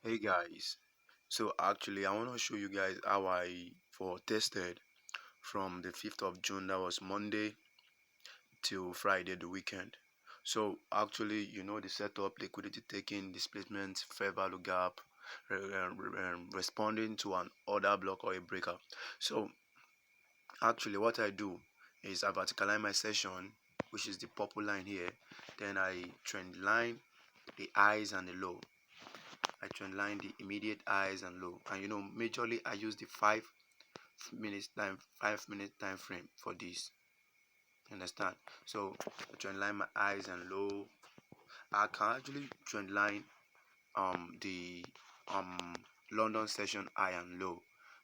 Hey guys, so actually I want to show you guys how I for tested from the 5th of June, that was Monday, till Friday, the weekend. So actually, the setup, liquidity taking, displacement, fair value gap, responding to an order block or a breakup. So actually what I do is I verticalize my session, which is the purple line here. Then I trend line the highs and the low. I trend line the immediate highs and low, and majorly I use the 5 minute time frame for this. Understand? So I trend line my highs and low. I can actually trend line the London session high and low,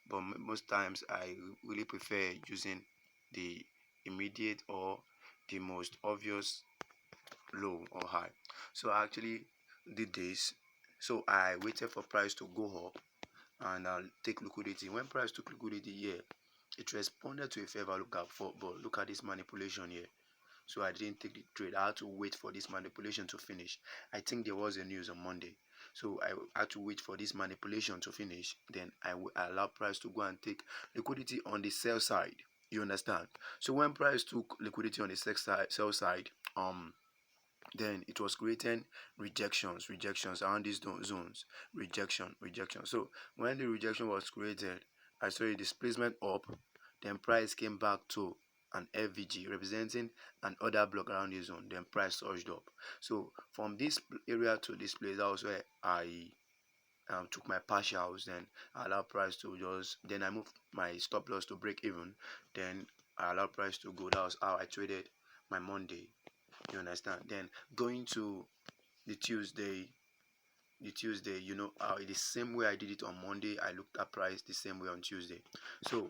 but most times I really prefer using the immediate or the most obvious low or high. So I actually did this. So I waited for price to go up and I'll take liquidity. When price took liquidity here, it responded to a fair value gap for, but look at this manipulation here. So I didn't take the trade. I had to wait for this manipulation to finish. I think there was a news on Monday, so I had to wait for this manipulation to finish. Then I will allow price to go and take liquidity on the sell side. You understand? So when price took liquidity on the sell side, then it was creating rejections around these zones, rejection. So when the rejection was created, I saw a displacement up, then price came back to an FVG representing an order block around the zone, then price surged up. So from this area to this place, that was where I took my partials. Then I allowed price to then I moved my stop loss to break even, then I allowed price to go. That was how I traded my Monday. You understand? Then going to the Tuesday, the same way I did it on Monday, I looked at price the same way on Tuesday. So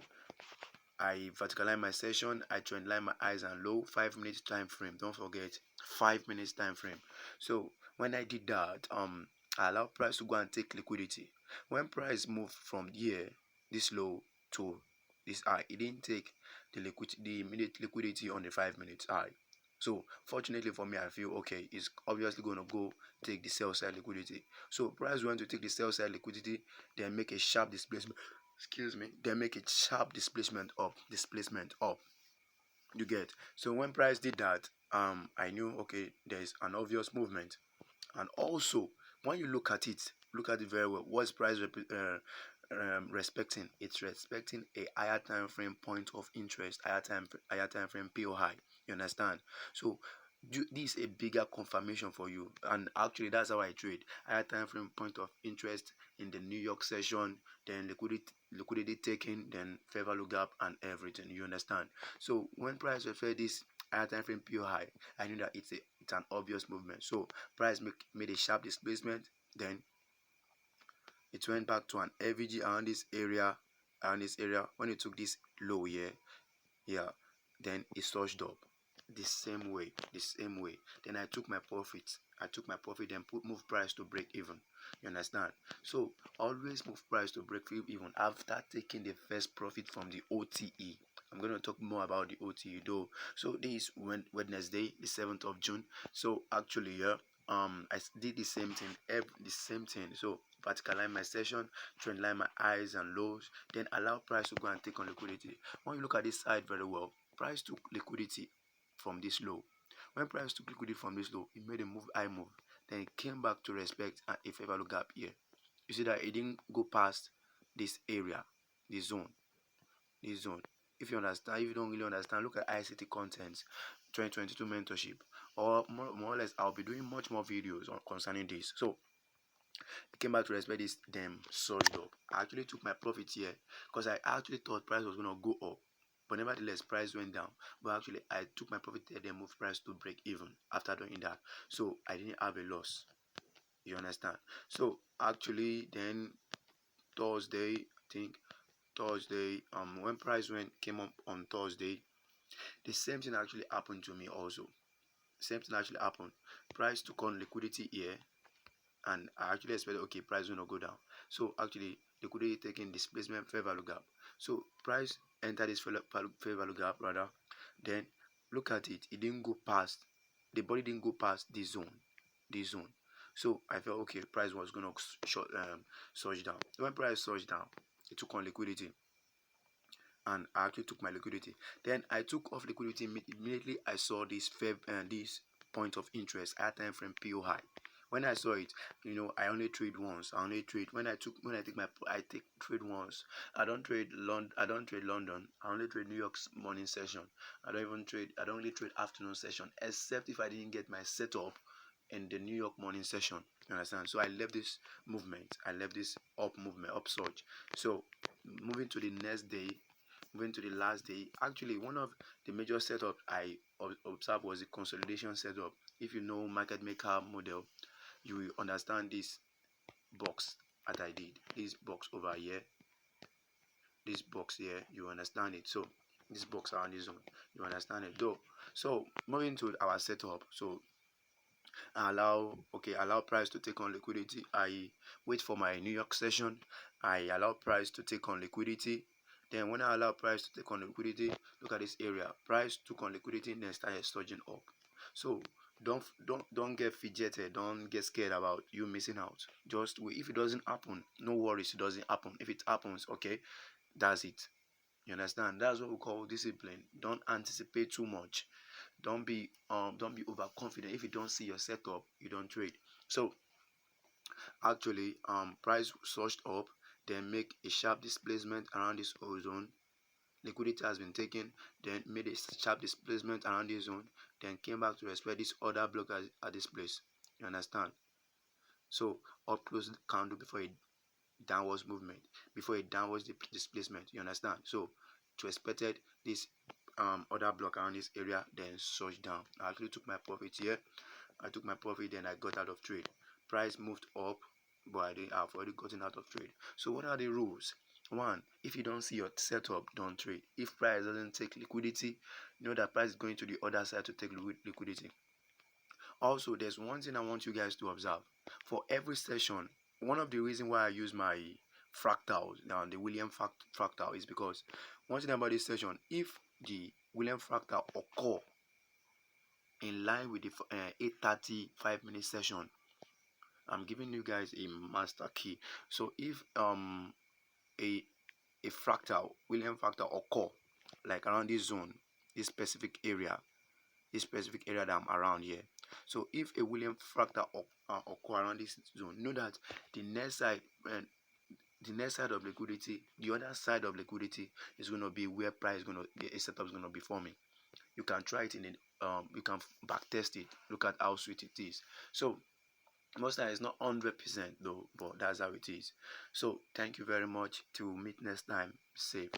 I verticalize my session, I trend line my highs and low, 5 minutes time frame. Don't forget, 5 minutes time frame. So when I did that, I allowed price to go and take liquidity. When price moved from here, this low, to this high, it didn't take the immediate liquidity on the 5 minutes high. So fortunately for me, I feel okay, it's obviously going to go take the sell side liquidity. So price went to take the sell side liquidity, then make a sharp displacement, then make a sharp displacement up. You get? So when price did that, I knew, okay, there's an obvious movement. And also, when you look at it very well. What's price respecting? It's respecting a higher time frame point of interest, higher time frame POI. You understand? So this is a bigger confirmation for you, and actually that's how I trade. Higher time frame point of interest in the New York session, then liquidity taking, then fair value gap and everything. You understand? So when price refer this higher time frame POI, I knew that it's an obvious movement. So price made a sharp displacement, then it went back to an FVG around this area. When it took this low here, yeah, then it surged up the same way. Then I took my profit, then move price to break even. You understand? So always move price to break even after taking the first profit from the OTE. I'm going to talk more about the OTE though. So this is Wednesday, the 7th of June. So actually, yeah, I did the same thing. So verticalize my session, trend line my highs and lows, then allow price to go and take on liquidity. When you look at this side very well, price took liquidity from this low. When price took liquidity from this low, it made a high move. Then it came back to respect a fair value gap here. You see that it didn't go past this area, this zone. If you understand, if you don't really understand, look at ICT contents 2022 mentorship, or more or less I'll be doing much more videos concerning this. So it came back to respect this, then surged up. I actually took my profit here because I actually thought price was gonna go up, but nevertheless price went down. But actually I took my profit there, then moved price to break even after doing that. So I didn't have a loss. You understand? So actually then Thursday, I think Thursday, when price came up on Thursday, the same thing actually happened to me also. Same thing actually happened. Price took on liquidity here, and I actually expected, okay, price will not go down. So actually liquidity taking displacement fair value gap. So price entered this fair value gap rather. Then look at it. It didn't go past. The body didn't go past this zone. This zone. So I felt okay, price was gonna surge down. When price surged down, it took on liquidity, and I actually took my liquidity. Then I took off liquidity immediately. I saw this point of interest at time frame PO high. When I saw it, I only trade once. I only trade when I take my I take trade once. I don't trade London. I don't trade London. I only trade New York's morning session. I don't really trade afternoon session, except if I didn't get my setup in the New York morning session. You understand? So I left this movement. I left this up movement, up surge. So moving to the next day, moving to the last day, actually one of the major setup I observed was the consolidation setup. If you know market maker model, you will understand this box that I did. This box over here, this box here, you understand it. So this box around this zone, you understand it though. So moving to our setup, so allow price to take on liquidity. I wait for my New York session. I allow price to take on liquidity. Then when I allow price to take on liquidity, look at this area. Price took on liquidity, then started surging up. So don't get fidgeted. Don't get scared about you missing out. Just wait. If it doesn't happen, no worries. It doesn't happen. If it happens, okay, that's it. You understand? That's what we call discipline. Don't anticipate too much. Don't be overconfident. If you don't see your setup, you don't trade. So actually, price surged up, then make a sharp displacement around this whole zone. Liquidity has been taken, then made a sharp displacement around this zone, then came back to respect this other block at this place. You understand? So up close candle before a downwards movement, before a downwards displacement. You understand? So to expected this other block around this area, then surge down. I actually took my profit here. I took my profit, then I got out of trade. Price moved up, but I've already gotten out of trade. So what are the rules? One, if you don't see your setup, don't trade. If price doesn't take liquidity, know that price is going to the other side to take liquidity. Also, there's one thing I want you guys to observe. For every session, one of the reasons why I use my fractals, now the William fractal, is because one thing about this session, if the William fractal occur in line with the 8:30 5-minute session, I'm giving you guys a master key. So if a William fractal occur like around this zone, this specific area that I'm around here. So if a William fractal occur around this zone, know that the next side of liquidity, the other side of liquidity is going to be where price is going to the setup is going to be forming. You can try it you can back test it. Look at how sweet it is. So most times it's not 100% though, but that's how it is. So thank you very much. Till meet next time. Safe.